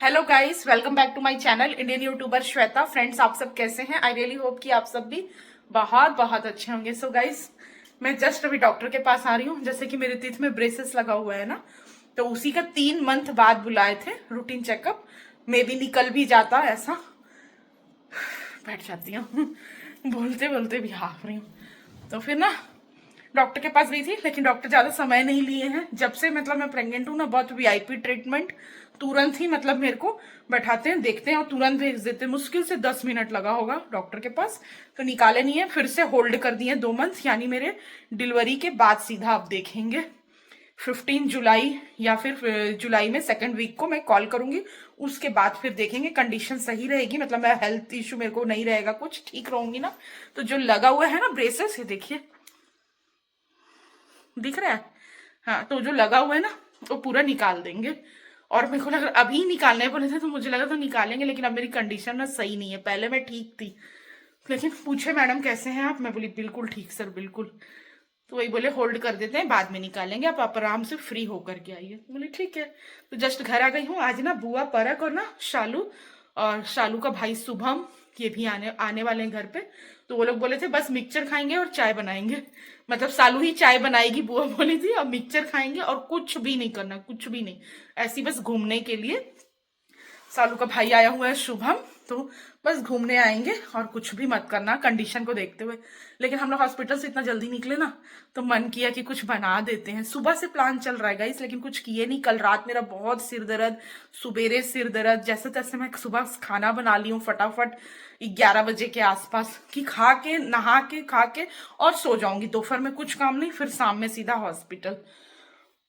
Hello guys, welcome back to my channel Indian YouTuber Shweta. Friends, आप सब कैसे हैं? आई रियली होप कि आप सब भी बहुत बहुत अच्छे होंगे। सो गाइस, मैं जस्ट अभी डॉक्टर के पास आ रही हूँ। जैसे कि मेरे teeth में ब्रेसेस लगा हुआ है ना, तो उसी का 3 मंथ बाद बुलाए थे रूटीन चेकअप। मे भी निकल भी जाता ऐसा। बैठ जाती हूँ बोलते बोलते भी हाफ रही हूँ। तो फिर ना डॉक्टर के पास गई थी, लेकिन डॉक्टर ज्यादा समय नहीं लिए हैं। जब से मतलब मैं प्रेग्नेंट हूँ ना, बहुत वीआईपी ट्रीटमेंट। तुरंत ही मतलब मेरे को बैठाते हैं, देखते हैं और तुरंत भेज देते हैं। मुश्किल से 10 मिनट लगा होगा डॉक्टर के पास, तो निकाले नहीं है। फिर से होल्ड कर दिए 2 मंथ, यानी मेरे डिलीवरी के बाद सीधा आप देखेंगे 15 जुलाई या फिर जुलाई में सेकंड वीक को मैं कॉल करूंगी। उसके बाद फिर देखेंगे, कंडीशन सही रहेगी, मतलब मैं हेल्थ इशू मेरे को नहीं रहेगा, कुछ ठीक रहूंगी ना। तो जो लगा हुआ है ना ब्रेसेस, ये देखिए, दिख रहा है? हाँ, तो जो लगा हुआ है ना वो पूरा निकाल देंगे। और मेरे को लगा अभी निकालने बोले थे, तो मुझे लगा तो निकालेंगे, लेकिन अब मेरी कंडीशन ना सही नहीं है। पहले मैं ठीक थी, लेकिन पूछे मैडम कैसे हैं आप, मैं बोली बिल्कुल ठीक सर, बिल्कुल। तो वही बोले होल्ड कर देते हैं, बाद में निकालेंगे, आप आराम से फ्री होकर के आइए। तो बोले ठीक है। तो जस्ट घर आ गई हूँ। आज ना बुआ परक और ना शालू, और शालू का भाई शुभम, ये भी आने आने वाले हैं घर पे। तो वो लोग बोले थे बस मिक्सचर खाएंगे और चाय बनाएंगे। मतलब शालू ही चाय बनाएगी, बुआ बोली थी, और मिक्सचर खाएंगे और कुछ भी नहीं करना, कुछ भी नहीं। ऐसी बस घूमने के लिए। सालू का भाई आया हुआ है शुभम, तो बस घूमने आएंगे और कुछ भी मत करना कंडीशन को देखते हुए। लेकिन हम लोग हॉस्पिटल से इतना जल्दी निकले ना, तो मन किया कि कुछ बना देते हैं। सुबह से प्लान चल रहा है गाइस, लेकिन कुछ किए नहीं। कल रात मेरा बहुत सिर दर्द, सुबेरे सिर दर्द, जैसे तैसे मैं सुबह खाना बना ली हूँ फटाफट 11 बजे के आसपास, कि खा के नहा के खा के और सो जाऊंगी। दोपहर में कुछ काम नहीं, फिर शाम में सीधा हॉस्पिटल।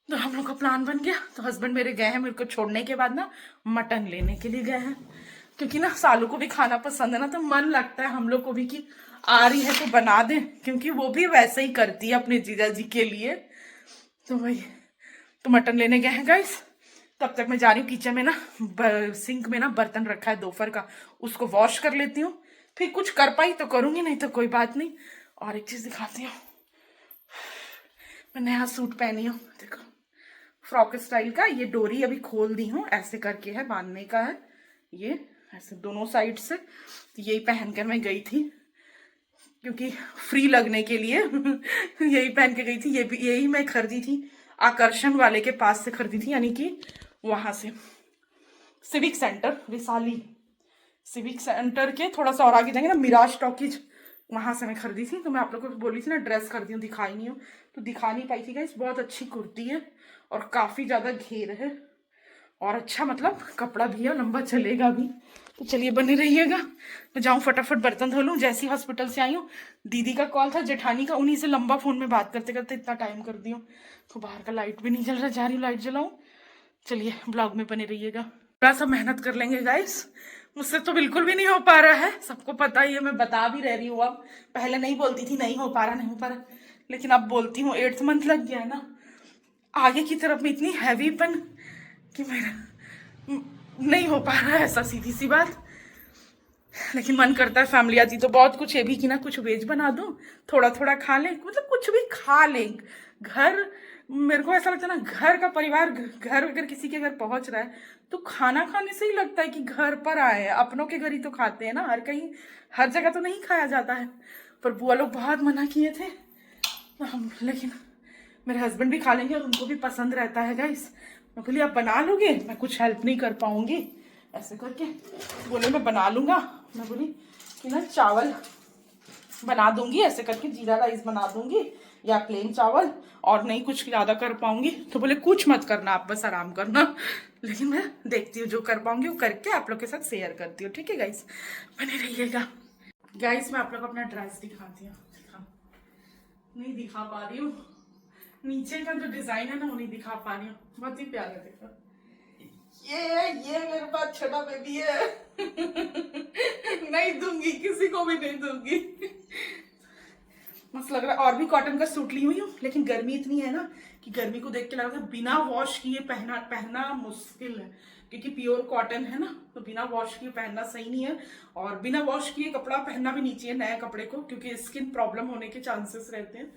तो हम लोग का प्लान बन गया। तो हस्बैंड मेरे गए हैं मेरे को छोड़ने के बाद ना, मटन लेने के लिए गए हैं। क्योंकि ना सालू को भी खाना पसंद है ना, तो मन लगता है हम लोग को भी कि आ रही है तो बना दें, क्योंकि वो भी वैसे ही करती है अपने जीजा जी के लिए। तो वही, तो मटन लेने गए हैं गाइस। तब तक मैं जा रही हूँ किचन में ना, सिंक में ना बर्तन रखा है दोपहर का, उसको वॉश कर लेती हूँ। फिर कुछ कर पाई तो करूंगी, नहीं तो कोई बात नहीं। और एक चीज दिखाती हूँ, मैं नया सूट पहनी हूँ, देखो, फ्रॉक स्टाइल का। ये डोरी अभी खोल दी हूँ, ऐसे करके है, बांधने का है ये, ऐसे दोनों साइड से। तो यही पहनकर मैं गई थी, क्योंकि फ्री लगने के लिए यही पहन के गई थी। ये भी यही मैं खरीदी थी, आकर्षण वाले के पास से खरीदी थी, यानी कि वहां से, civic centre Vishali, civic centre के थोड़ा सा और आगे जाएंगे ना, मिराज टॉकीज, वहां से मैं खरीदी थी। तो मैं आप लोग को बोली थी ना ड्रेस खरीदी हूँ, दिखाई नहीं हूँ, तो दिखा नहीं पाई थी गाइस। बहुत अच्छी कुर्ती है और काफी ज्यादा घेर है, और अच्छा मतलब कपड़ा भी है, लंबा चलेगा भी। तो चलिए बने रहिएगा। मैं जाऊँ फटाफट बर्तन धो लूँ। जैसे ही हॉस्पिटल से आई हूँ, दीदी का कॉल था, जेठानी का, उन्हीं से लंबा फोन में बात करते करते इतना टाइम कर दी हूँ। तो बाहर का लाइट भी नहीं जल रहा, जा रही हूँ लाइट जलाऊं। चलिए ब्लॉग में बने रहिएगा। थोड़ा सा मेहनत कर लेंगे गाइस, मुझसे तो बिल्कुल भी नहीं हो पा रहा है, सबको पता ही है, मैं बता भी रह रही हूँ अब। पहले नहीं बोलती थी नहीं हो पा रहा, नहीं हो पा रहा, लेकिन अब बोलती हूँ। 8th मंथ लग गया है ना, आगे की तरफ में इतनी हैवीपन कि मेरा नहीं हो पा रहा है, ऐसा सीधी सी बात। लेकिन मन करता है, फैमिली आती तो बहुत कुछ ये भी कि ना कुछ वेज बना दूं, थोड़ा थोड़ा खा ले, मतलब कुछ भी खा ले। घर, मेरे को ऐसा लगता है ना, घर का परिवार, घर अगर किसी के घर पहुंच रहा है तो खाना खाने से ही लगता है कि घर पर आए हैं। अपनों के घर ही तो खाते हैं ना, हर कहीं हर जगह तो नहीं खाया जाता है। पर बुआ लोग बहुत मना किए थे, हम, लेकिन मेरे हस्बैंड भी खा लेंगे और उनको भी पसंद रहता है गाइस। मैं बोली आप बना लोगे, मैं कुछ हेल्प नहीं कर पाऊंगी, ऐसे करके बोले मैं बना लूंगा। मैं बोली कि ना चावल बना दूंगी, ऐसे करके जीरा राइस बना दूंगी या प्लेन चावल, और नहीं कुछ ज्यादा कर पाऊंगी। तो बोले कुछ मत करना, आप बस आराम करना। लेकिन मैं देखती हूँ, जो कर पाऊंगी वो करके आप लोग के साथ शेयर करती हूँ, ठीक है गाइस, बने रहिएगा। गाइस मैं आप लोग को अपना ड्रेस दिखाती हूँ, नहीं दिखा पा रही हूँ, नीचे का जो डिजाइन है ना वो नहीं दिखा पा रही हूँ, बहुत ही प्यारा देखो। ये मेरे पास छोटा बेबी है नहीं दूंगी, किसी को भी नहीं दूंगी। मस्त लग रहा है। और भी कॉटन का सूट ली हुई हूँ, लेकिन गर्मी इतनी है ना कि गर्मी को देख के लग रहा है बिना वॉश किए पहना पहनना मुश्किल है, क्योंकि प्योर कॉटन है ना, तो बिना वॉश किए पहनना सही नहीं है। और बिना वॉश किए कपड़ा पहनना भी नहीं चाहिए नए कपड़े को, क्योंकि स्किन प्रॉब्लम होने के चांसेस रहते हैं।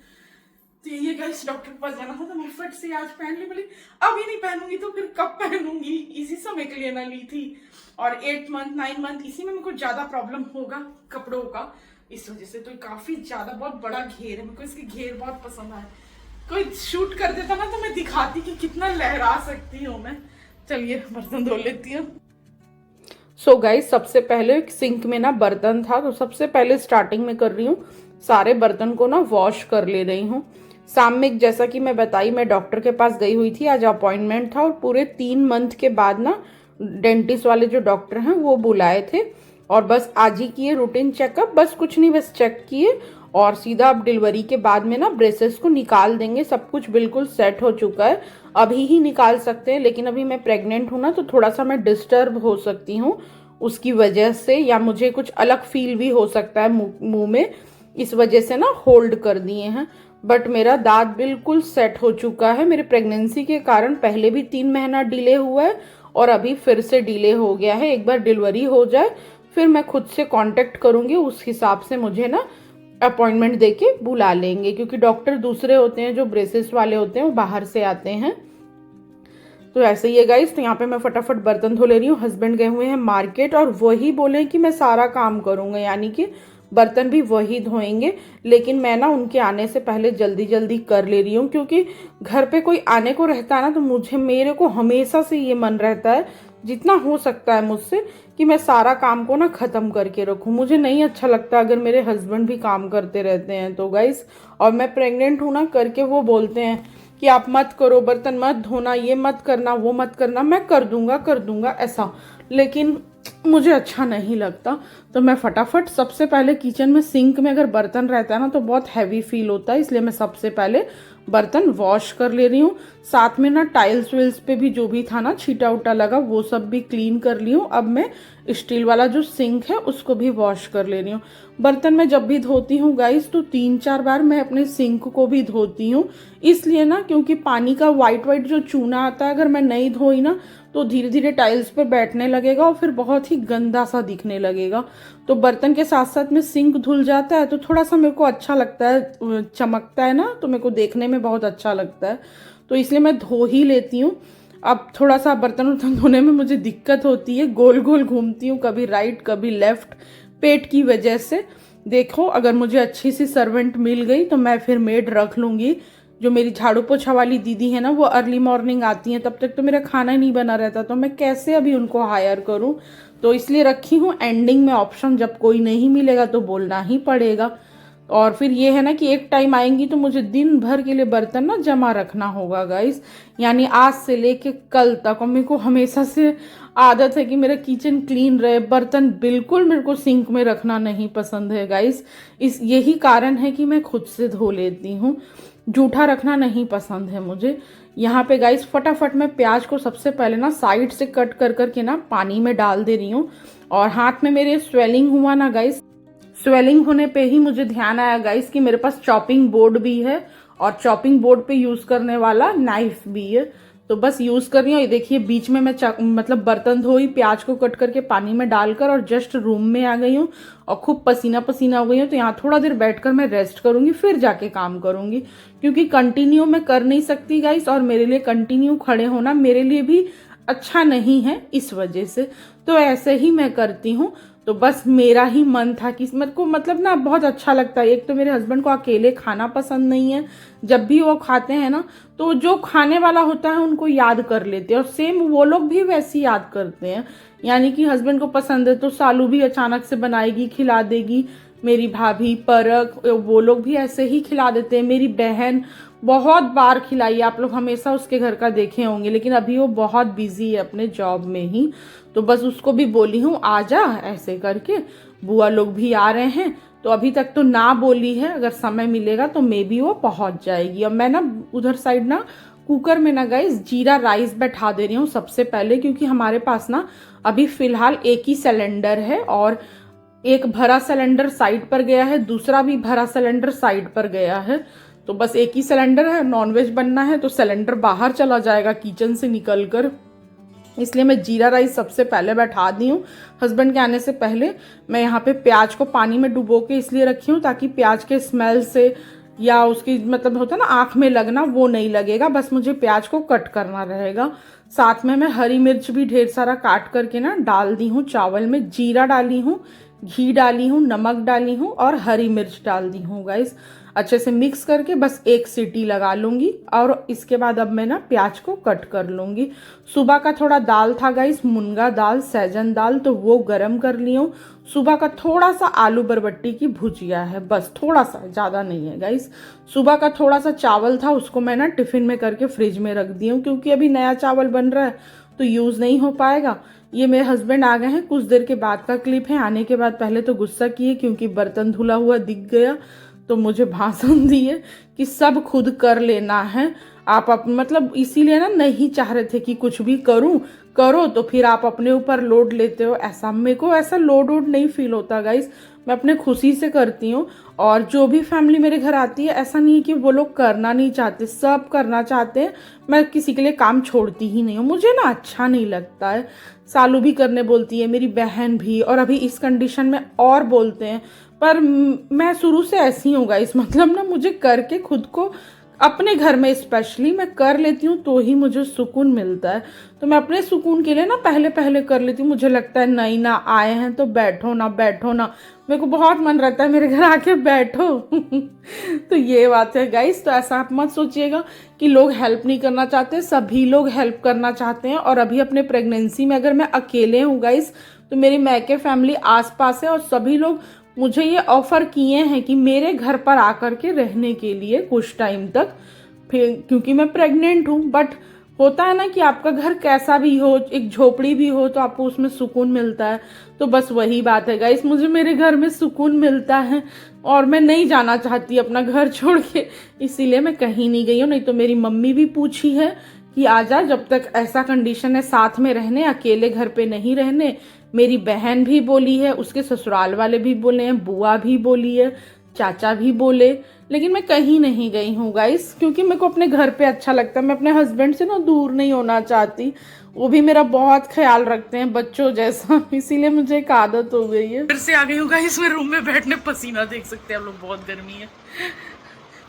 तो ये गाइस डॉक्टर के पास जाना था तो मैं फट से आज पहन ली, बोली अभी नहीं पहनूंगी तो फिर कब पहनूंगी, इसी समय के लिए ना ली थी। और 8 मंथ 9 मंथ इसी में मेरे को ज्यादा प्रॉब्लम होगा कपड़ों का, इस वजह से। तो काफी ज्यादा बहुत बड़ा घेर है, मेरे को इसके घेर बहुत पसंद आए। कोई शूट कर देता ना तो मैं दिखाती कि कितना लहरा सकती हूँ मैं। चलिए बर्तन धो लेती हूँ। सो गाइस सबसे पहले सिंक में ना बर्तन था, तो सबसे पहले स्टार्टिंग में कर रही हूँ सारे बर्तन को ना वॉश कर ले रही हूँ। शाम में जैसा कि मैं बताई, मैं डॉक्टर के पास गई हुई थी, आज अपॉइंटमेंट था और पूरे 3 मंथ के बाद ना डेंटिस्ट वाले जो डॉक्टर हैं वो बुलाए थे और बस आज ही किए रूटीन चेकअप, बस कुछ नहीं, बस चेक किए और सीधा अब डिलीवरी के बाद में ना ब्रेसेस को निकाल देंगे। सब कुछ बिल्कुल सेट हो चुका है, अभी ही निकाल सकते हैं, लेकिन अभी मैं प्रेग्नेंट हूँ ना तो थोड़ा सा मैं डिस्टर्ब हो सकती हूँ उसकी वजह से, या मुझे कुछ अलग फील भी हो सकता है मुंह में, इस वजह से ना होल्ड कर दिए हैं। बट मेरा दांत बिल्कुल सेट हो चुका है। मेरे प्रेगनेंसी के कारण पहले भी 3 महीना डिले हुआ है और अभी फिर से डिले हो गया है। एक बार डिलीवरी हो जाए फिर मैं खुद से कांटेक्ट करूंगी, उस हिसाब से मुझे ना अपॉइंटमेंट देके बुला लेंगे, क्योंकि डॉक्टर दूसरे होते हैं जो ब्रेसेस वाले होते हैं वो बाहर से आते हैं। तो ऐसे ही है गाइस। तो यहाँ पे मैं फटाफट बर्तन धो ले रही हूँ। हस्बैंड गए हुए हैं मार्केट और वही बोले कि मैं सारा काम करूँगा, यानी कि बर्तन भी वही धोएंगे, लेकिन मैं ना उनके आने से पहले जल्दी जल्दी कर ले रही हूँ, क्योंकि घर पे कोई आने को रहता है ना तो मेरे को हमेशा से ये मन रहता है जितना हो सकता है मुझसे कि मैं सारा काम को ना ख़त्म करके रखूँ। मुझे नहीं अच्छा लगता अगर मेरे हस्बैंड भी काम करते रहते हैं तो गाइस। और मैं प्रेग्नेंट हूँ ना, करके वो बोलते हैं कि आप मत करो, बर्तन मत धोना, ये मत करना, वो मत करना। मैं कर दूंगा ऐसा, लेकिन मुझे अच्छा नहीं लगता। तो मैं फटाफट सबसे पहले किचन में सिंक में अगर बर्तन रहता है ना तो बहुत हैवी फील होता है, इसलिए मैं सबसे पहले बर्तन वॉश कर ले रही हूँ। साथ में ना टाइल्स विल्स पे भी जो भी था ना छीटा उटा लगा वो सब भी क्लीन कर ली हूँ। अब मैं स्टील वाला जो सिंक है उसको भी वॉश कर ले रही हूँ। बर्तन मैं जब भी धोती हूँ गाइस तो 3-4 बार मैं अपने सिंक को भी धोती हूँ, इसलिए ना क्योंकि पानी का वाइट वाइट जो चूना आता है अगर मैं नहीं धोई ना तो धीरे धीरे टाइल्स पे बैठने लगेगा और फिर बहुत ही गंदा सा दिखने लगेगा। तो बर्तन के साथ साथ में सिंक धुल जाता है तो थोड़ा सा मेरे को अच्छा लगता है, चमकता है ना, तो मेरे को देखने में बहुत अच्छा लगता है, तो इसलिए मैं धो ही लेती हूँ। अब थोड़ा सा बर्तन धोने में मुझे दिक्कत होती है, गोल गोल घूमती हूँ, कभी राइट कभी लेफ्ट, पेट की वजह से। देखो अगर मुझे अच्छी सी सर्वेंट मिल गई तो मैं फिर मेड रख लूँगी। जो मेरी झाड़ू पोछा वाली दीदी है ना वो अर्ली मॉर्निंग आती हैं, तब तक तो मेरा खाना ही नहीं बना रहता, तो मैं कैसे अभी उनको हायर करूं, तो इसलिए रखी हूँ एंडिंग में ऑप्शन, जब कोई नहीं मिलेगा तो बोलना ही पड़ेगा। और फिर ये है ना कि एक टाइम आएंगी तो मुझे दिन भर के लिए बर्तन ना जमा रखना होगा गाइस, यानी आज से लेके कल तक। और मेरे को हमेशा से आदत है कि मेरा किचन क्लीन रहे, बर्तन बिल्कुल मेरे को सिंक में रखना नहीं पसंद है गाइस। यही कारण है कि मैं खुद से धो लेती हूँ, जूठा रखना नहीं पसंद है मुझे। यहाँ पे गाइस फटाफट मैं प्याज को सबसे पहले ना साइड से कट कर करके ना पानी में डाल दे रही हूँ। और हाथ में मेरे स्वेलिंग हुआ ना गाइस, स्वेलिंग होने पे ही मुझे ध्यान आया गाइस कि मेरे पास चॉपिंग बोर्ड भी है और चॉपिंग बोर्ड पे यूज करने वाला नाइफ भी है, तो बस यूज कर रही हूँ। ये देखिए बीच में मैं मतलब बर्तन धोई, प्याज को कट करके पानी में डालकर और जस्ट रूम में आ गई हूँ और खूब पसीना पसीना हो गई हूँ। तो यहाँ थोड़ा देर बैठकर मैं रेस्ट करूंगी, फिर जाके काम करूंगी, क्योंकि कंटिन्यू मैं कर नहीं सकती गाइस, और मेरे लिए कंटिन्यू खड़े होना मेरे लिए भी अच्छा नहीं है इस वजह से। तो ऐसे ही मैं करती हूँ। तो बस मेरा ही मन था कि मेरे को मतलब ना बहुत अच्छा लगता है। एक तो मेरे हस्बैंड को अकेले खाना पसंद नहीं है, जब भी वो खाते हैं ना तो जो खाने वाला होता है उनको याद कर लेते हैं, और सेम वो लोग भी वैसे ही याद करते हैं। यानी कि हस्बैंड को पसंद है तो सालू भी अचानक से बनाएगी, खिला देगी, मेरी भाभी परक वो लोग भी ऐसे ही खिला देते हैं। मेरी बहन बहुत बार खिलाई, आप लोग हमेशा उसके घर का देखे होंगे, लेकिन अभी वो बहुत बिजी है अपने जॉब में ही। तो बस उसको भी बोली हूँ आ जा, ऐसे करके बुआ लोग भी आ रहे हैं, तो अभी तक तो ना बोली है, अगर समय मिलेगा तो मे बी वो पहुंच जाएगी। और मैं ना उधर साइड ना कुकर में ना गाइस जीरा राइस बैठा दे रही हूँ सबसे पहले, क्योंकि हमारे पास ना अभी फिलहाल एक ही सिलेंडर है और एक भरा सिलेंडर साइड पर गया है, दूसरा भी भरा सिलेंडर साइड पर गया है। तो बस एक ही सिलेंडर है, नॉनवेज बनना है तो सिलेंडर बाहर चला जाएगा किचन से निकल कर, इसलिए मैं जीरा राइस सबसे पहले बैठा दी हूँ। हस्बैंड के आने से पहले मैं यहाँ पे प्याज को पानी में डुबो के इसलिए रखी हूँ ताकि प्याज के स्मेल से या उसकी मतलब होता है ना आँख में लगना, वो नहीं लगेगा। बस मुझे प्याज को कट करना रहेगा। साथ में मैं हरी मिर्च भी ढेर सारा काट करके ना डाल दी हूँ चावल में। जीरा डाली हूँ, घी डाली हूँ, नमक डाली हूँ और हरी मिर्च डाल दी हूँ गाइस। अच्छे से मिक्स करके बस एक सीटी लगा लूँगी और इसके बाद अब मैं ना प्याज को कट कर लूँगी। सुबह का थोड़ा दाल था गाइस, मुनगा दाल, सैजन दाल, तो वो गरम कर ली हूँ। सुबह का थोड़ा सा आलू बरबट्टी की भुजिया है, बस थोड़ा सा, ज़्यादा नहीं है गाइस। सुबह का थोड़ा सा चावल था, उसको मैं ना टिफ़िन में करके फ्रिज में रख दी हूँ, क्योंकि अभी नया चावल बन रहा है तो यूज़ नहीं हो पाएगा। ये मेरे हस्बैंड आ गए हैं, कुछ देर के बाद का क्लिप है। आने के बाद पहले तो गुस्सा किए क्योंकि बर्तन धुला हुआ दिख गया, तो मुझे भाषण दिए कि सब खुद कर लेना है आप मतलब इसीलिए ना नहीं चाह रहे थे कि कुछ भी करूं, करो तो फिर आप अपने ऊपर लोड लेते हो। ऐसा मेरे को ऐसा लोड वोड नहीं फील होता गाइस, मैं अपने खुशी से करती हूँ। और जो भी फैमिली मेरे घर आती है, ऐसा नहीं है कि वो लोग करना नहीं चाहते, सब करना चाहते हैं। मैं किसी के लिए काम छोड़ती ही नहीं हूँ, मुझे ना अच्छा नहीं लगता है। सालू भी करने बोलती है, मेरी बहन भी, और अभी इस कंडीशन में और बोलते हैं। पर मैं शुरू से ऐसी हूँ गाइस, मतलब ना मुझे करके खुद को अपने घर में स्पेशली मैं कर लेती हूँ तो ही मुझे सुकून मिलता है। तो मैं अपने सुकून के लिए ना पहले पहले कर लेती हूँ। मुझे लगता है नहीं ना, आए हैं तो बैठो ना, बैठो ना। मेरे को बहुत मन रहता है मेरे घर आके बैठो। तो ये बात है गाइस। तो ऐसा आप मत सोचिएगा कि लोग हेल्प नहीं करना चाहते, सभी लोग हेल्प करना चाहते हैं। और अभी अपने प्रेगनेंसी में अगर मैं अकेले हूँ गाइस, तो मेरी मैके फैमिली आसपास है और सभी लोग मुझे ये ऑफर किए हैं कि मेरे घर पर आकर के रहने के लिए कुछ टाइम तक, फिर क्योंकि मैं प्रेग्नेंट हूँ। बट होता है ना कि आपका घर कैसा भी हो, एक झोपड़ी भी हो, तो आपको उसमें सुकून मिलता है। तो बस वही बात है गाइस, मुझे मेरे घर में सुकून मिलता है और मैं नहीं जाना चाहती अपना घर छोड़ के, इसीलिए मैं कहीं नहीं गई हूँ। नहीं तो मेरी मम्मी भी पूछी है कि आजा, जब तक ऐसा कंडीशन है साथ में रहने, अकेले घर पे नहीं रहने। मेरी बहन भी बोली है, उसके ससुराल वाले भी बोले हैं, बुआ भी बोली है, चाचा भी बोले, लेकिन मैं कहीं नहीं गई हूँ गाइस, क्योंकि मेरे को अपने घर पे अच्छा लगता है। मैं अपने हस्बैंड से ना दूर नहीं होना चाहती, वो भी मेरा बहुत ख्याल रखते हैं बच्चों जैसा, इसीलिए मुझे एक आदत हो गई है। फिर से आ गई हूँ गाइस मैं रूम में बैठने, पसीना देख सकते हैं आप लोग, बहुत गर्मी है।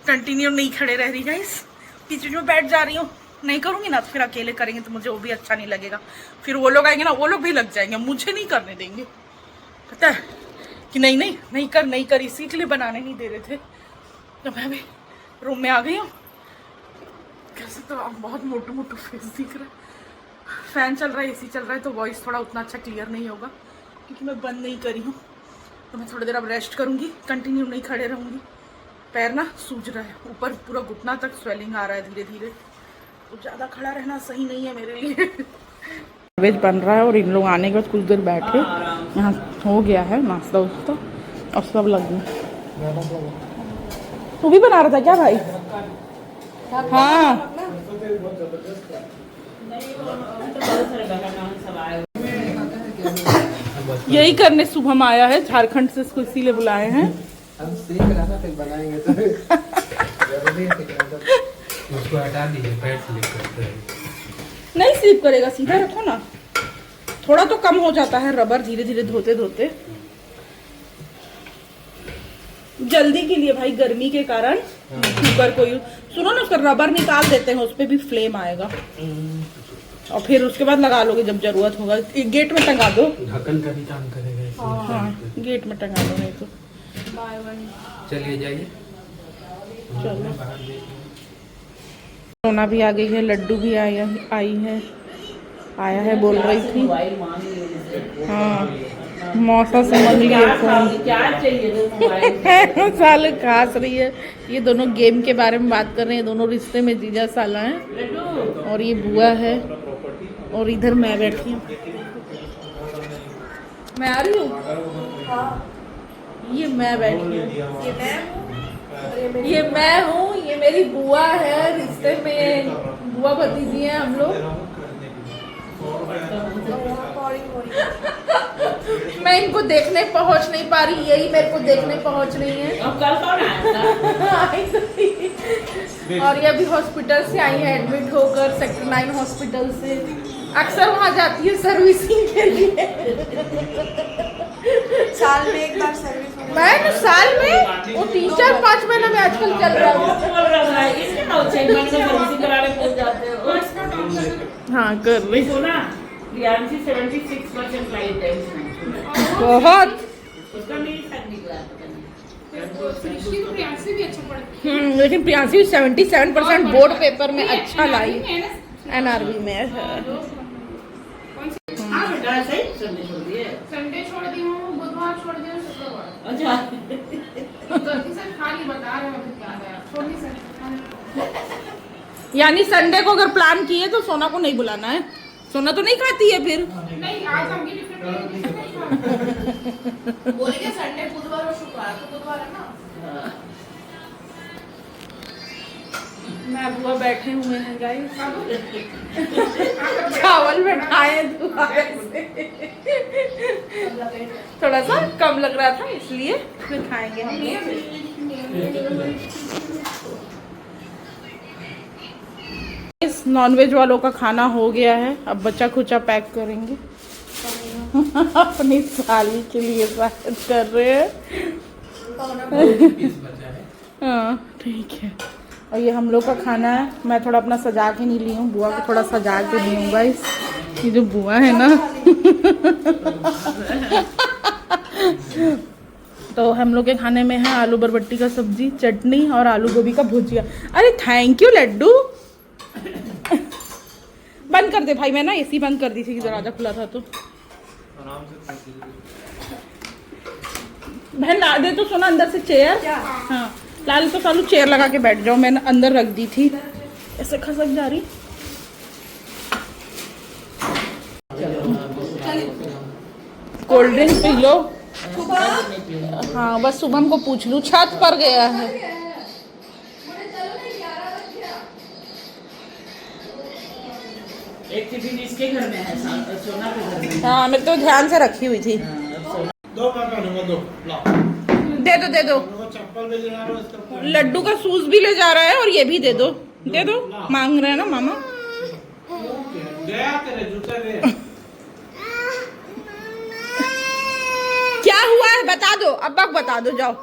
कंटिन्यू नहीं खड़े रह रही गाइस, बीच में बैठ जा रही हूँ। नहीं करूंगी ना तो फिर अकेले करेंगे तो मुझे वो भी अच्छा नहीं लगेगा। फिर वो लोग आएंगे ना, वो लोग भी लग जाएंगे, मुझे नहीं करने देंगे। पता है कि नहीं नहीं नहीं कर, नहीं कर, इसी के लिए बनाने नहीं दे रहे थे। तो मैं भी रूम में आ गई हूँ। कैसे तो बहुत मोटू मोटू फेस दिख रहा है। फैन चल रहा है, एसी चल रहा है, तो वॉइस थोड़ा उतना अच्छा क्लियर नहीं होगा क्योंकि मैं बंद नहीं करी हूँ। तो मैं थोड़ी देर अब रेस्ट करूँगी, कंटिन्यू नहीं खड़े रहूँगी। पैर ना सूज रहा है, ऊपर पूरा घुटना तक स्वेलिंग आ रहा है धीरे धीरे, तो ज़्यादा खड़ा रहना सही नहीं है मेरे लिए। वेज बन रहा है और इन लोग आने के बाद कुछ देर बैठे, यहाँ हो गया है नाश्ता उस्ता और सब लग गए। तू भी बना रहा था क्या भाई? हाँ यही करने शुभम आया है झारखंड से, इसको इसीलिए बुलाए हैं। हम सीख रहा था, फिर बनाएंगे तो उसको हटा दीजिए, पैर स्लिप करते हैं। नहीं स्लिप करेगा, सीधा रखो ना, थोड़ा तो कम हो जाता है रबर धीरे धीरे धोते धोते। जल्दी के लिए भाई, गर्मी के कारण कुकर को सुनो ना, उसका रबर निकाल देते हैं, उस पर भी फ्लेम आएगा और फिर उसके बाद लगा लोगे जब जरूरत होगा। गेट में टंगा दो, ढक्कन का भी काम करेगा। हाँ गेट में टंगा दो, नहीं तो चलिए जाइए। चलो सोना भी आ गई है, लड्डू भी आई है बोल रही थी। हाँ मौसा समझ लिए फोन, क्या चाहिए साल खास रही है। ये दोनों गेम के बारे में बात कर रहे हैं, दोनों रिश्ते में जीजा साला हैं और ये बुआ है और इधर मैं बैठी हूँ। मैं आ रही हूँ, ये मैं बैठी हूँ, ये मैं हूँ, ये मेरी बुआ है, रिश्ते में बुआ भतीजी हैं हम लोग। मैं इनको देखने पहुंच नहीं पा रही, यही मेरे को देखने पहुंच रही है। अब कल कौन आया था? और ये अभी हॉस्पिटल से आई है एडमिट होकर, सेक्टर 9 हॉस्पिटल से। अक्सर वहाँ जाती है सर्विसिंग के लिए, साल में एक बार सर्विस मैं साल में वो 3-4-5 महीने में आजकल चल रहा हूँ। हाँ कर रही सोना 76% लाइट है इसमें। बहुत। उसका नहीं सर निकला लेकिन प्रियांशी 77% बोर्ड पेपर में अच्छा लाई। NRV में है। हाँ बेटा सही संडे छोड़ दिए। संडे छोड़ दी हूँ, बुधवार छोड़ दी हूँ, शुक्रवार। अच्छा गलती से खाली बता रहे हो क्या है, छोड़ नहीं सकते। यानी संडे को अगर प्लान किए तो सोना को नहीं बुलाना है। सोना तो नहीं खाती है फिर। नहीं आज हम भी डिफरेंट बोलेंगे संडे बुधवार और शुक्रवार, तो बुधवार है ना। मैं बुआ बैठे हुए हैं गाइस। चावल बैठाए थोड़ा सा कम लग रहा था इसलिए फिर खाएंगे हम इस नॉनवेज वालों का खाना हो गया है। अब बच्चा खुचा पैक करेंगे। अपनी साली के लिए शायद कर रहे हैं। हाँ ठीक है। और ये हम लोग का खाना है। मैं थोड़ा अपना सजा के नहीं ली हूँ, बुआ को थोड़ा सजा के ली हूँ गाइस। ये जो बुआ है ना तो हम लोग के खाने में है आलू बरबट्टी का सब्जी, चटनी और आलू गोभी का भुजिया। अरे थैंक यू लड्डू। बंद कर दे भाई, मैं ना एसी बंद कर दी थी, दरवाजा खुला था तो। बहन ला दे तो सोना अंदर से चेयर। हाँ लाल तो सालू चेयर लगा के बैठ जाओ, मैंने अंदर रख दी थी। ऐसे खसक जा रही। Cold drink P low. हाँ बस शुभम को पूछ लूँ, छत पर गया है। एक टिफिन इसके घर में है, सोना के घर में। हाँ मैं तो ध्यान से रखी हुई थी। दो मैं पहनूंगा, दो लाओ। दे दो दे दो। चप्पल भी ले जा रहा हूँ इसका। लड्डू का शूज भी ले जा रहा है और ये भी दे दो। दे दो, मांग रहे हैं ना मामा। गया तेरे जूते गए। क्या हुआ है बता दो, अब तक बता दो जाओ।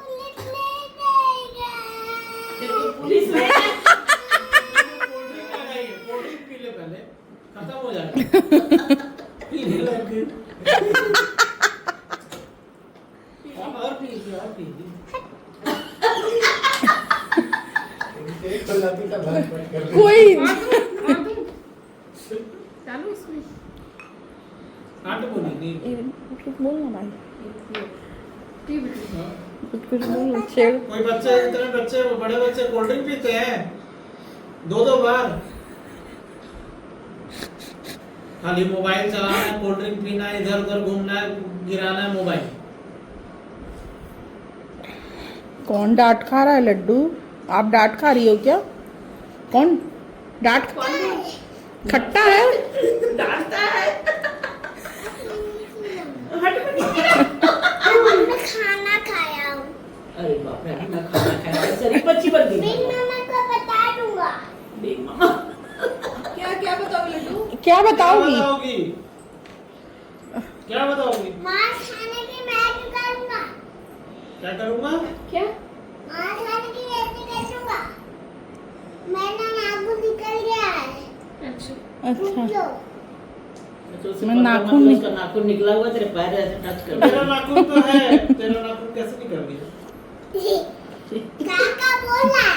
पुलिस में कोल्ड ड्रिंक पी ले पहले, खत्म हो जाएगा। पीने लगे। और पीजिए, और पीजिए। कोई चालू इसमें आठ बोली नहीं। कुछ बोलना भाई, कुछ बोल। कोई बच्चे, इतने बच्चे, बड़े बच्चे कोल्ड ड्रिंक पीते हैं 2-2 बार। खाली मोबाइल चलाना है, कोल्ड ड्रिंक पीना है, इधर उधर घूमना है, गिराना है मोबाइल। कौन डांट खा रहा है लड्डू? आप डांट खा रही हो क्या? कौन डांट? खट्टा है। डांटता है। खाना खाया हूँ। अरे बाप रे, मैं खाना खाया शरीफ बच्ची बन गई। बिग मामा को बता दूंगा। बिग मामा क्या क्या बताओ लड्डू? क्या बताओगी? क्या बताओगी? मांस खाने की मैं करूँगा। क्या करूँगा? क्या? मांस खाने की रेसिपी करूँगा। मेरा नाखून निकल गया है। अच्छा लो। तो मैं नाखून उसका नाखून निकला हुआ तेरे पैर ऐसे टच कर तेरा नाखून तो है, तेरा नाखून कैसे निकल गया? काका बोला है।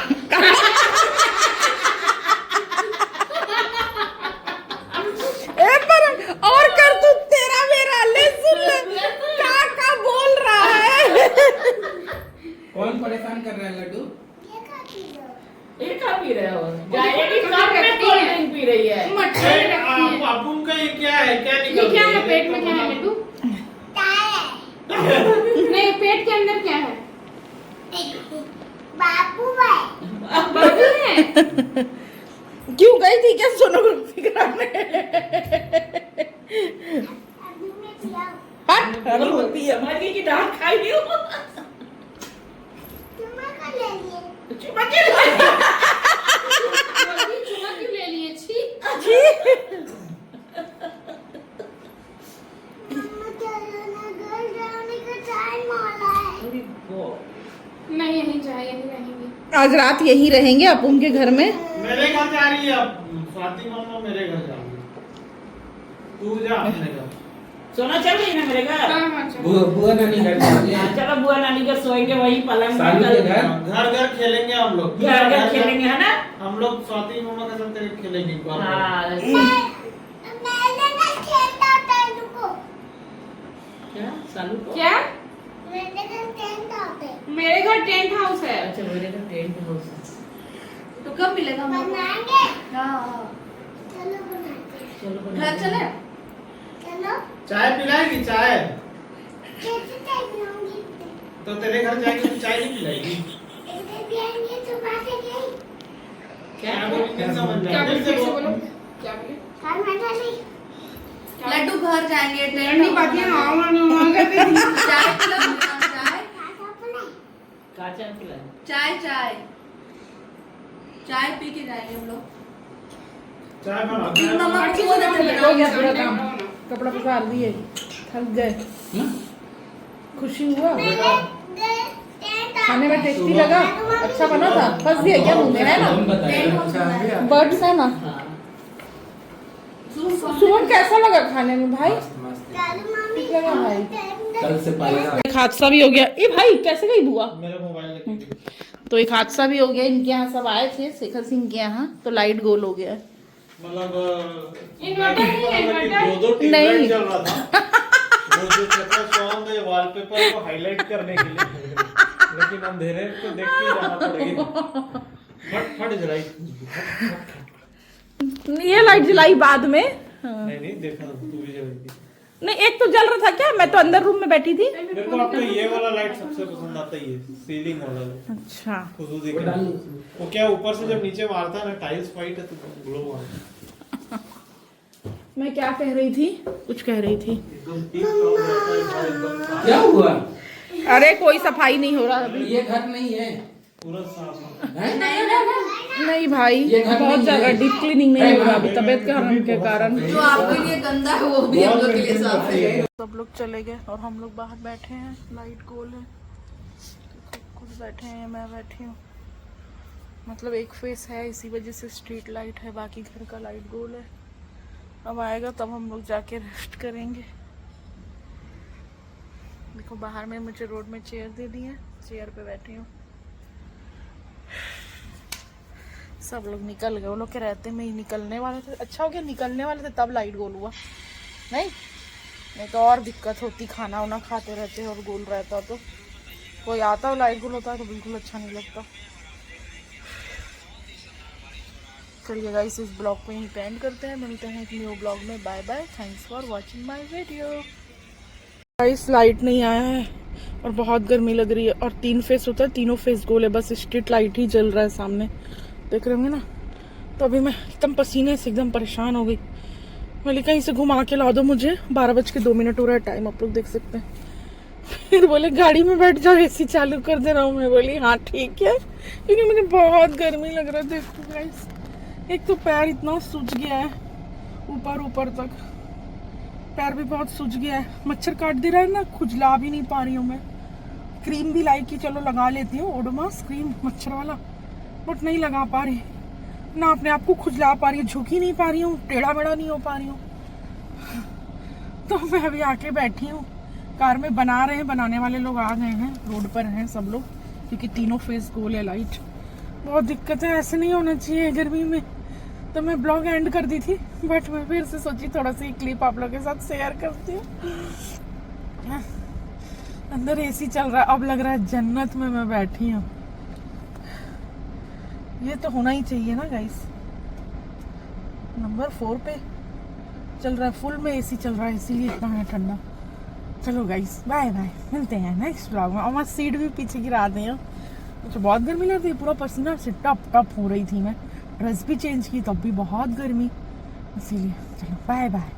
ए पर और कर तू, तेरा मेरा ले सुन ले क्या बोल रहा है। कौन परेशान कर रहा है लड्डू? ये खा पी लो। ये खा पी रहे हो? गाय की कप में कोल्ड ड्रिंक पी रही है। बाबू का ये क्या है? क्या निकल ये क्या गया? है पेट में? क्या है लड्डू? टायर। नहीं पेट के अंदर क्या है? बाबू है। बाबू है। क्यों गई थी क्या सोनोग्राफी कराने? अभी मैं खिलाऊं। हट अगर होती है। समझ गई कि डांट खाई नहीं हो। तुम्हें क्या ले लिए? चुमा के चुमा क्यों ले लिए? छी। मम्मा चलो ना, घर जाने का टाइम हो रहा है। चाहे यहीं रहेंगे। आज रात यहीं रहेंगे आप उनके घर में। मेरे घर जा रही है अब स्वाति मामा, मेरे घर जाऊंगी, तू जा अपने घर। सोना चल रही ना मेरे घर। हाँ हाँ चलो। बुआ नानी घर जाओगे? हाँ, चलो बुआ नानी घर सोएंगे वही पलंग सालू में। के घर? घर घर खेलेंगे हम लोग, घर घर खेलेंगे है ना। हम लोग स्वाति मामा के साथ खेलेंगे एक बार। हाँ मैंने ना खेलता होता है रुको। क्या सालू को? क्या? मेरे घर टेंट होते हैं। मेरे घर टेंट हाउस है। अच्छा मेरे घर टेंट हाउस है। तो कब मिलेगा हम लोग? बनाएंगे। हाँ चलो बनाते हैं। चलो घर बना चले? चलो चाय पिलाएगी? चाय कैसे चाय पिलाऊंगी? तो तेरे घर जाएगी तो चाय नहीं पिलाएगी? इधर भी आएंगे तो बातें गई। क्या क्या बोली नहीं समझ में क्या आया। बोले? फिर से फिर से बोल। बोलो। क्या बोले? घर में डाली। लड्डू घर जाएंगे ठंडी बातें हाँ वहाँ करते थी। चाय पिलाओ? चाय खाता अपने। काचा पिला। चाय चाय चाय पी के जाएंगे हम लोग। चाय बना बिग चाय मामा बना। क्यों देते हो गया हैं? पूरा काम, कपड़ा पसार दिए, थक गए। खुशी हुआ? खाने में टेस्टी लगा? अच्छा बना था? फंस गया क्या मुंह में, है ना? हम बताएंगे। बर्ड्स है ना? हाँ सुमन कैसा लगा खाने में भाई? मस्त मस्त। दादू मम्मी ठीक लगा भाई? कल से पालेगा। एक हादसा भी हो गया। ए भाई कैसे गई बुआ? मेरा मोबाइल लेके गई। तो एक हादसा भी हो गया, इनके यहाँ सब आए थे शेखर सिंह के यहाँ, तो लाइट गोल हो गया। मतलब इन्वर्टर नहीं है, इन्वर्टर? दो नहीं। ट्यूबलाइट चल रहा था। वो जो चक्कर सॉन्ग है वॉलपेपर को हाईलाइट करने के लिए, लेकिन अंधेरे को देख के जाना पड़ेगा। फट फट जलाई। ये लाइट जलाई बाद में। हाँ। नहीं देखा तू भी जलाई थी। नहीं एक तो जल रहा था क्या, मैं तो अंदर रूम में बैठी थी। मेरे को आपका ये वाला लाइट सबसे पसंद आता है, ये सीलिंग वाला लाइट। अच्छा खुशबू दिखे वो क्या ऊपर से जब नीचे मारता है ना, टाइल्स वाइट है तो ग्लो आता है। मैं क्या कह रही थी, कुछ कह रही थी। क्या हुआ? अरे कोई सफाई नहीं हो रहा अभी। ये घर नहीं है। पूरा साफ हैं? नहीं भाई, ये घर बहुत नहीं जगह है। डीप क्लीनिंग नहीं हो रहा अभी तबियत के कारण। जो आपके लिए गंदा है वो भी हम लोग के लिए साफ है। सब लोग चले गए और हम लोग बाहर बैठे हैं, लाइट गोल है, कुछ बैठे हैं, मैं बैठी हूँ। मतलब एक फेस है, इसी वजह से स्ट्रीट लाइट है, बाकी घर का लाइट गोल है। अब आएगा तब हम लोग जाके रेस्ट करेंगे। देखो बाहर में मुझे रोड में चेयर दे दी है, चेयर पे बैठी हूँ। सब लोग निकल गए, वो लोग के रहते में ही निकलने वाले थे। अच्छा हो गया निकलने वाले थे तब लाइट गोल हुआ, नहीं तो और दिक्कत होती, खाना वाना खाते रहते और गोल रहता तो। कोई आता और लाइट गोल होता तो बिल्कुल अच्छा नहीं लगता। चलिए गाइस इस ब्लॉग को यहीं पे एंड करते हैं, मिलते हैं एक न्यू ब्लॉग में। Bye bye, thanks for watching my video. Guys light नहीं आया है और बहुत गर्मी लग रही है, और 3 फेस होता है, तीनों फेस गोल है, बस स्ट्रीट लाइट ही जल रहा है सामने, देख रहे होंगे ना। तो अभी मैं एकदम पसीने से एकदम परेशान हो गई। बोली कहीं से घुमा के ला दो मुझे, 12:02 हो रहा है टाइम, आप लोग देख सकते हैं। फिर बोले गाड़ी में बैठ जाओ, एसी चालू कर दे रहा हूँ। मैं बोली हाँ ठीक है, क्योंकि मुझे बहुत गर्मी लग रहा है। देखो गाइस एक तो पैर इतना सूज गया है, ऊपर तक पैर भी बहुत सूज गया है, मच्छर काट दे रहा है ना, खुजला भी नहीं पा रही हूँ मैं। क्रीम भी लाई कि चलो लगा लेती हूँ, ओडोमॉस क्रीम मच्छर वाला, बट नहीं लगा पा रही ना, अपने आप को खुजला पा रही हूँ, झुक ही नहीं पा रही हूँ, टेढ़ा मेढ़ा नहीं हो पा रही हूँ। तो मैं अभी आके बैठी हूँ, कार में बना रहे हैं, बनाने वाले लोग आ गए हैं, रोड पर हैं सब लोग, क्योंकि तीनों फेस गोल है लाइट। बहुत दिक्कत है, ऐसे नहीं होना चाहिए गर्मी में। तो मैं ब्लॉग एंड कर दी थी, बट मैं फिर से सोची थोड़ा सी क्लिप आप लोगों के साथ शेयर करती हूँ। अंदर एसी चल रहा है, अब लग रहा है जन्नत में मैं बैठी हूँ। ये तो होना ही चाहिए ना गाइस। नंबर 4 पे चल रहा है, फुल में एसी चल रहा है, इसीलिए इतना है ठंडा। चलो गाइस बाय बाय, मिलते हैं नेक्स्ट ब्लॉग में। और मैं सीट भी पीछे गिरा दी हूँ, मुझे बहुत गर्मी लग रही है, पूरा पसीना से टप हो रही थी। मैं ड्रेस भी चेंज की तब भी बहुत गर्मी, इसीलिए चलो बाय बाय।